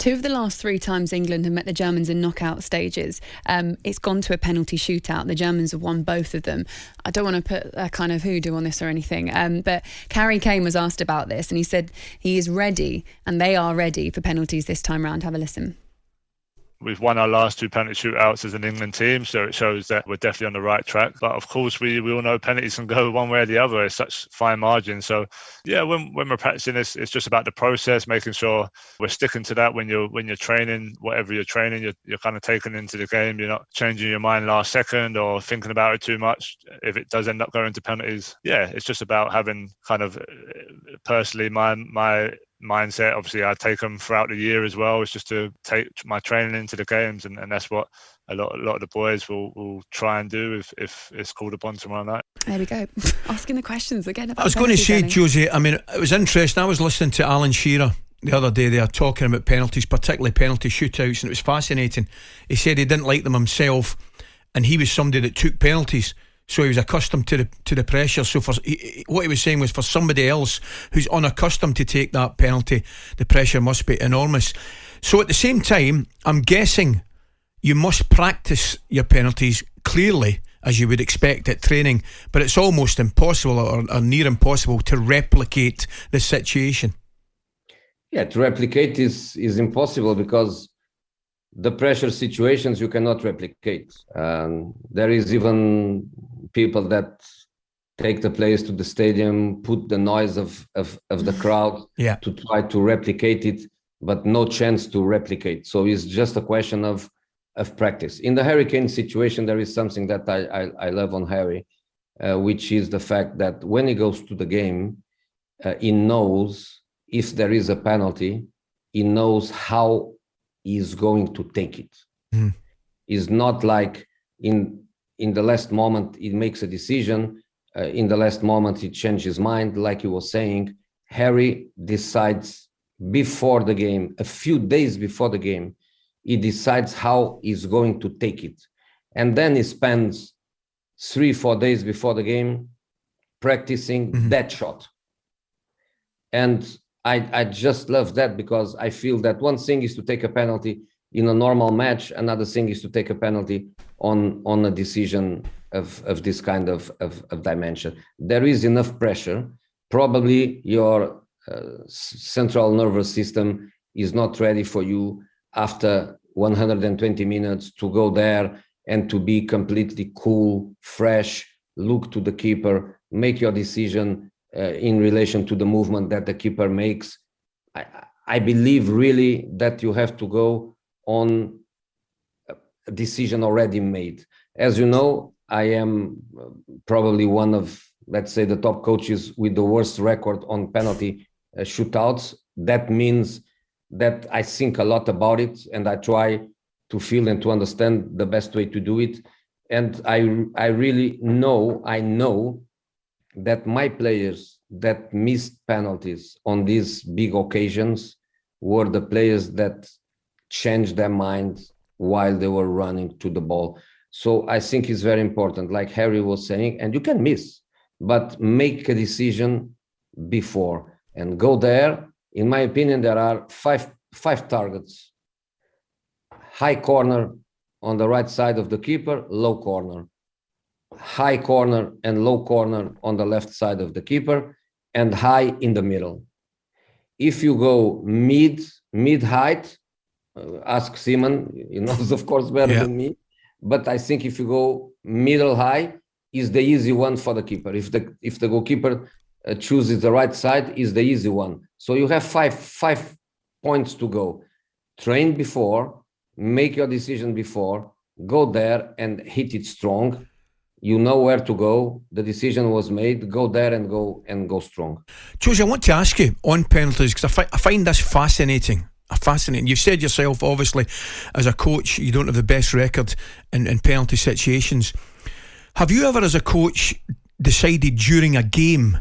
2 of the last 3 times England have met the Germans in knockout stages, it's gone to a penalty shootout. The Germans have won both of them. I don't want to put a kind of hoodoo on this or anything, but Harry Kane was asked about this and he said he is ready and they are ready for penalties this time round. Have a listen. We've won our last 2 penalty shootouts as an England team, so it shows that we're definitely on the right track. But of course, we all know penalties can go one way or the other. It's such fine margin. So yeah, when we're practicing, it's just about the process, making sure we're sticking to that. When you're training, whatever you're training, you're kind of taking into the game. You're not changing your mind last second or thinking about it too much. If it does end up going to penalties, yeah, it's just about having kind of personally my mindset. Obviously I take them throughout the year as well. It's just to take my training into the games, and that's what a lot of the boys will try and do if it's called upon tomorrow night. There we go. Asking the questions again about I was going to say, José, I mean, it was interesting. I was listening to Alan Shearer the other day. They were talking about penalties, particularly penalty shootouts, and it was fascinating. He said he didn't like them himself, and he was somebody that took penalties, so he was accustomed to the pressure. So what he was saying was, for somebody else who's unaccustomed to take that penalty, the pressure must be enormous. So at the same time, I'm guessing you must practice your penalties clearly, as you would expect at training, but it's almost impossible or near impossible to replicate the situation. Yeah, to replicate is impossible, because the pressure situations you cannot replicate. There is even people that take the players to the stadium, put the noise of the crowd to try to replicate it, but no chance to replicate. So it's just a question of practice. In the Harry Kane situation, there is something that I love on Harry, which is the fact that when he goes to the game, he knows if there is a penalty, he knows how he's going to take it. It's not like in the last moment he makes a decision, in the last moment he changes his mind. Like he was saying, Harry decides before the game, a few days before the game, he decides how he's going to take it. And then he spends 3-4 days before the game practicing that shot. And I just love that, because I feel that one thing is to take a penalty in a normal match, another thing is to take a penalty on a decision of this kind of dimension. There is enough pressure. Probably your central nervous system is not ready for you after 120 minutes to go there and to be completely cool, fresh, look to the keeper, make your decision in relation to the movement that the keeper makes. I believe really that you have to go on a decision already made. As you know, I am probably one of, let's say, the top coaches with the worst record on penalty shootouts. That means that I think a lot about it, and I try to feel and to understand the best way to do it. And I really know, that my players that missed penalties on these big occasions were the players that changed their minds while they were running to the ball. So I think it's very important, like Harry was saying, and you can miss, but make a decision before and go there. In my opinion, there are five targets. High corner on the right side of the keeper, low corner. High corner and low corner on the left side of the keeper, and high in the middle. If you go mid-height, ask Simon, he knows of course better than me, but I think if you go middle-high, is the easy one for the keeper. If the goalkeeper chooses the right side, is the easy one. So you have five points to go. Train before, make your decision before, go there and hit it strong. You know where to go. The decision was made. Go there and go strong. José, I want to ask you on penalties, because I find this fascinating. You've said yourself, obviously, as a coach, you don't have the best record in penalty situations. Have you ever, as a coach, decided during a game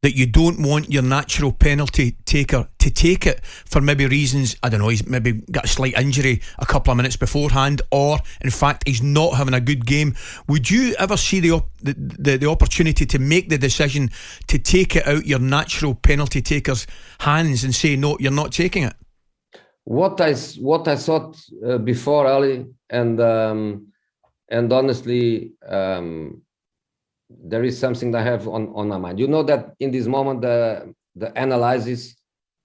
that you don't want your natural penalty taker to take it for maybe reasons, I don't know, he's maybe got a slight injury a couple of minutes beforehand, or in fact he's not having a good game? Would you ever see the opportunity to make the decision to take it out your natural penalty taker's hands and say, no, you're not taking it? What I thought before, Ali, and honestly, there is something I have on my mind. You know that in this moment the analyses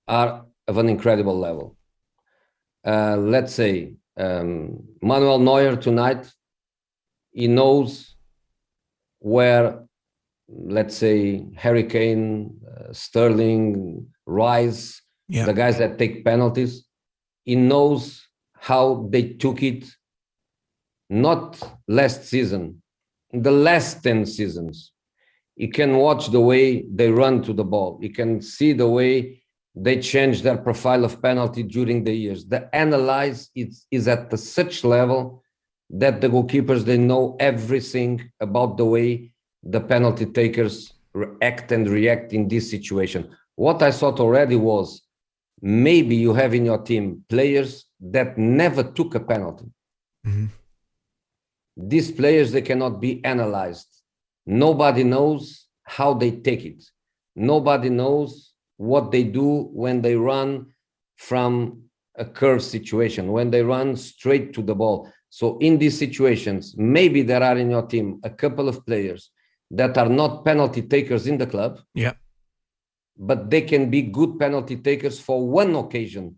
are of an incredible level. Let's say Manuel Neuer tonight, he knows where, let's say, Harry Kane, Sterling, Rice, the guys that take penalties, he knows how they took it, not last season, the last 10 seasons. He can watch the way they run to the ball. He can see the way they change their profile of penalty during the years. The analyze is at such level that the goalkeepers, they know everything about the way the penalty takers act and react in this situation. What I thought already was, maybe you have in your team players that never took a penalty. Mm-hmm. These players, they cannot be analyzed. Nobody knows how they take it. Nobody knows what they do when they run from a curve situation, when they run straight to the ball. So in these situations, maybe there are in your team a couple of players that are not penalty takers in the club, but they can be good penalty takers for one occasion,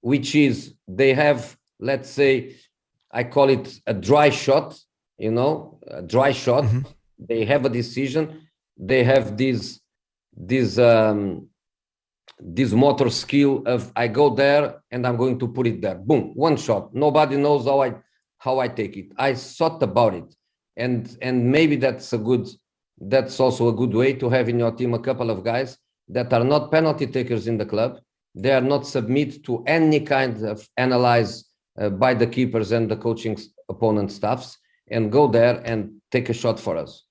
which is they have, let's say, I call it a dry shot, a dry shot. Mm-hmm. They have a decision. They have this motor skill of, I go there and I'm going to put it there. Boom, one shot. Nobody knows how I take it. I thought about it. And maybe that's also a good way to have in your team a couple of guys that are not penalty takers in the club. They are not submit to any kind of analyze by the keepers and the coaching opponent staffs, and go there and take a shot for us.